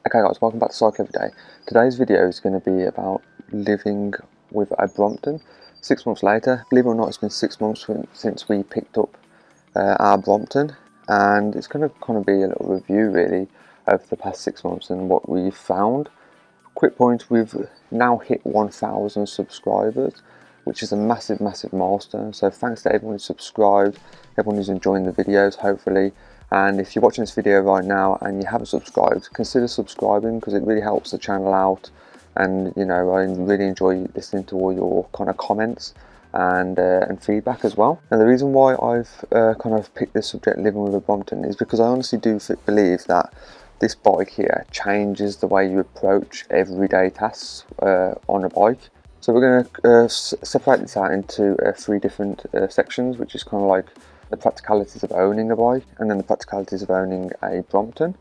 Okay guys, welcome back to Cycle Every Day. Today's video is going to be about living with a Brompton 6 months later. Believe it or not, it's been 6 months since we picked up our Brompton, and it's going to kind of be a little review really over the past 6 months and what we've found. Quick point, we've now hit 1,000 subscribers, which is a massive milestone, so thanks to everyone who's subscribed, everyone who's enjoying the videos hopefully. And if you're watching this video right now and you haven't subscribed, consider subscribing because it really helps the channel out. And you know, I really enjoy listening to all your kind of comments and feedback as well. And the reason why I've kind of picked this subject, living with a Brompton, is because I honestly do believe that this bike here changes the way you approach everyday tasks on a bike. So we're going to separate this out into 3 different sections, which is kind of like the practicalities of owning a bike, and then the practicalities of owning a Brompton.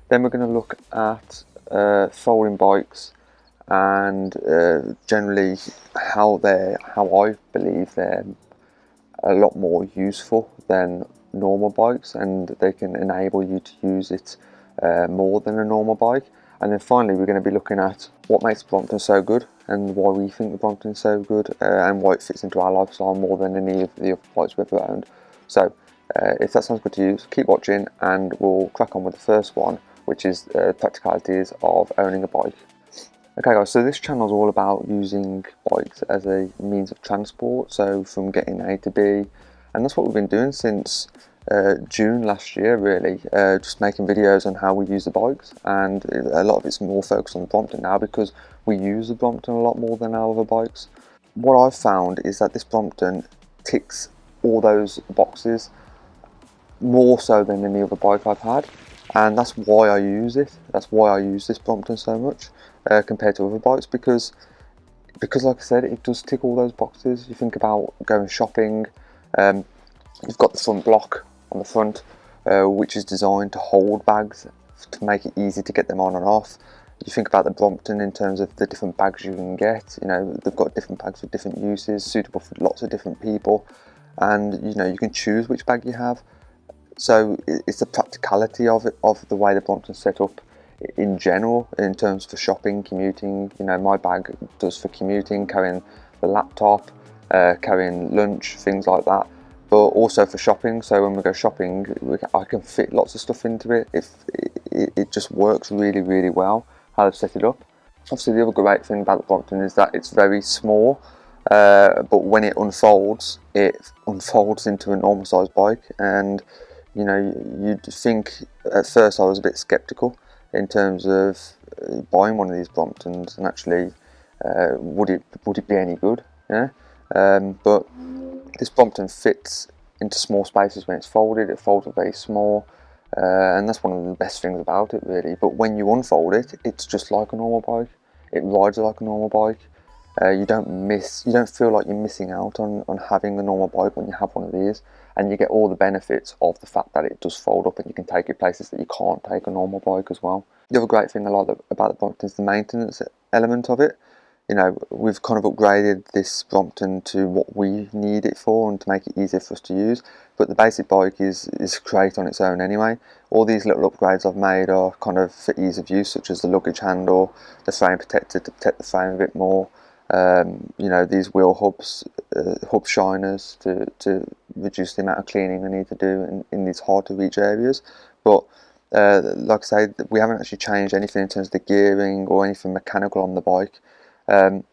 Then we're going to look at folding bikes and generally how I believe they're a lot more useful than normal bikes, and they can enable you to use it more than a normal bike. And then finally we're going to be looking at what makes Brompton so good and why we think the Brompton is so good, and why it fits into our lifestyle more than any of the other bikes we've ever owned. So if that sounds good to you, keep watching and we'll crack on with the first one, which is practicalities of owning a bike. Okay guys, so this channel is all about using bikes as a means of transport, so from getting A to B, and that's what we've been doing since June last year really, just making videos on how we use the bikes, and a lot of it's more focused on the Brompton now because we use the Brompton a lot more than our other bikes. What I've found is that this Brompton ticks all those boxes more so than any other bike I've had, and that's why I use it. That's why I use this Brompton so much compared to other bikes, because like I said, it does tick all those boxes. You think about going shopping, you've got the front block on the front, which is designed to hold bags to make it easy to get them on and off. You think about the Brompton in terms of the different bags you can get. You know, they've got different bags for different uses, suitable for lots of different people, and you know, you can choose which bag you have. So it's the practicality of it, of the way the Brompton's set up in general, in terms for shopping, commuting. You know, my bag does for commuting, carrying the laptop, carrying lunch, things like that, but also for shopping. So when we go shopping, I can fit lots of stuff into it. It just works really well how they've set it up. Obviously the other great thing about the Brompton is that it's very small, but when it unfolds into a normal sized bike. And you know, you'd think at first I was a bit skeptical in terms of buying one of these Bromptons and actually would it be any good, yeah? But this Brompton fits into small spaces when it's folded. It folds very small, and that's one of the best things about it really. But when you unfold it, it's just like a normal bike. It rides like a normal bike. You don't feel like you're missing out on having a normal bike when you have one of these, and you get all the benefits of the fact that it does fold up and you can take it places that you can't take a normal bike as well. The other great thing I like about the Brompton is the maintenance element of it. You know, we've kind of upgraded this Brompton to what we need it for and to make it easier for us to use, but the basic bike is great on its own anyway. All these little upgrades I've made are kind of for ease of use, such as the luggage handle, the frame protector to protect the frame a bit more, you know, these wheel hubs, hub shiners to reduce the amount of cleaning I need to do in these hard to reach areas. But like I say, we haven't actually changed anything in terms of the gearing or anything mechanical on the bike. The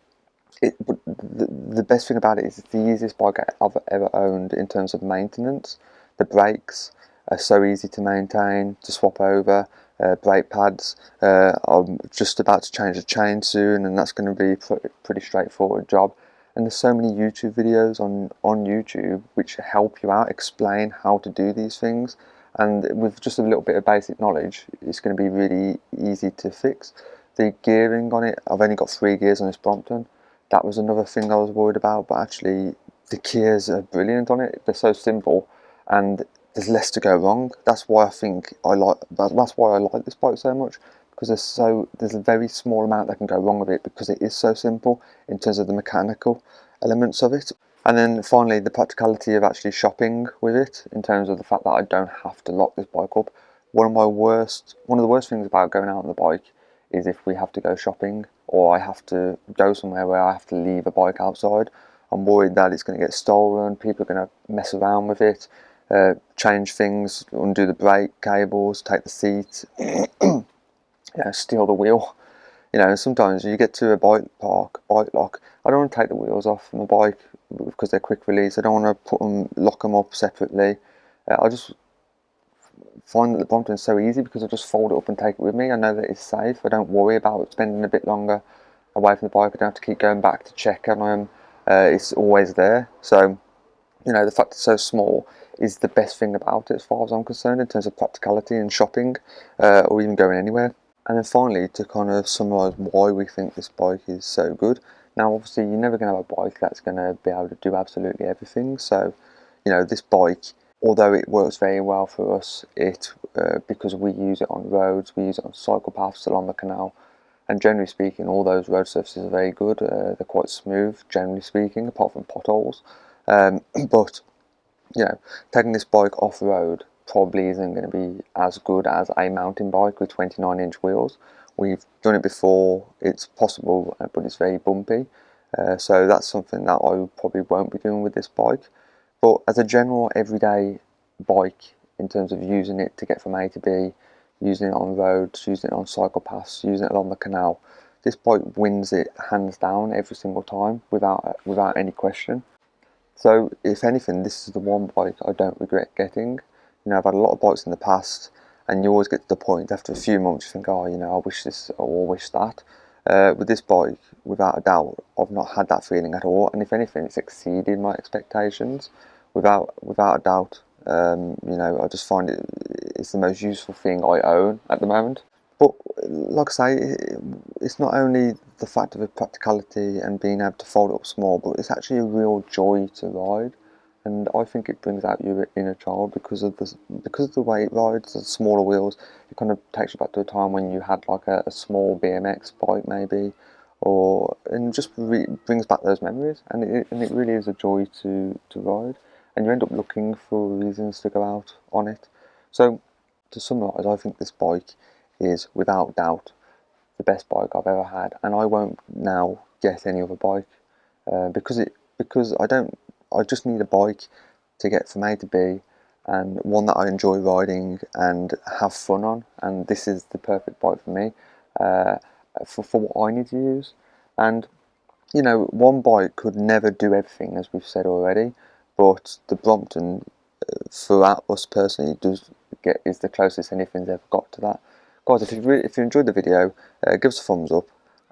best thing about it is it's the easiest bike I've ever owned in terms of maintenance. The brakes are so easy to maintain, to swap over. Brake pads, I'm just about to change the chain soon, and that's going to be a pretty straightforward job. And there's so many YouTube videos on YouTube which help you out, explain how to do these things, and with just a little bit of basic knowledge it's going to be really easy to fix. The gearing on it, I've only got 3 gears on this Brompton. That was another thing I was worried about, but actually the gears are brilliant on it. They're so simple and there's less to go wrong. That's why I think that's why I like this bike so much, because there's a very small amount that can go wrong with it because it is so simple in terms of the mechanical elements of it. And then finally, the practicality of actually shopping with it, in terms of the fact that I don't have to lock this bike up. One of the worst things about going out on the bike is if we have to go shopping or I have to go somewhere where I have to leave a bike outside. I'm worried that it's going to get stolen, people are going to mess around with it, change things, undo the brake cables, take the seat, steal the wheel. Sometimes you get to a bike park, bike lock. I don't want to take the wheels off my bike because they're quick release. I don't want to lock them up separately. I just find that the Brompton is so easy because I just fold it up and take it with me. I know that it's safe. I don't worry about spending a bit longer away from the bike. I don't have to keep going back to check on them. It's always there. So, the fact it's so small is the best thing about it as far as I'm concerned in terms of practicality and shopping or even going anywhere. And then finally, to kind of summarise why we think this bike is so good. Now, obviously, you're never going to have a bike that's going to be able to do absolutely everything. So, this bike, although it works very well for us, because we use it on roads, we use it on cycle paths along the canal, and generally speaking, all those road surfaces are very good. They're quite smooth, generally speaking, apart from potholes. But taking this bike off road probably isn't going to be as good as a mountain bike with 29-inch wheels. We've done it before, it's possible, but it's very bumpy. So that's something that I probably won't be doing with this bike. But as a general everyday bike, in terms of using it to get from A to B, using it on roads, using it on cycle paths, using it along the canal, this bike wins it hands down every single time without any question. So if anything, this is the one bike I don't regret getting. I've had a lot of bikes in the past, and you always get to the point after a few months you think, oh, I wish this or I wish that. With this bike, without a doubt, I've not had that feeling at all, and if anything, it's exceeded my expectations, without a doubt. I just find it's the most useful thing I own at the moment. But like I say, it's not only the fact of the practicality and being able to fold it up small, but it's actually a real joy to ride. And I think it brings out your inner child because of the way it rides, the smaller wheels. It kind of takes you back to a time when you had like a small BMX bike maybe, and just brings back those memories. And it really is a joy to ride. And you end up looking for reasons to go out on it. So to summarise, I think this bike is without doubt the best bike I've ever had, and I won't now get any other bike because I just need a bike to get from A to B, and one that I enjoy riding and have fun on, and this is the perfect bike for me for what I need to use. And one bike could never do everything, as we've said already, but the Brompton, for us personally, is the closest anything's ever got to that. Guys, if you enjoyed the video, give us a thumbs up,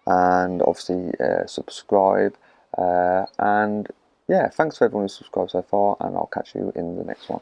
and obviously subscribe. And yeah, thanks for everyone who's subscribed so far, and I'll catch you in the next one.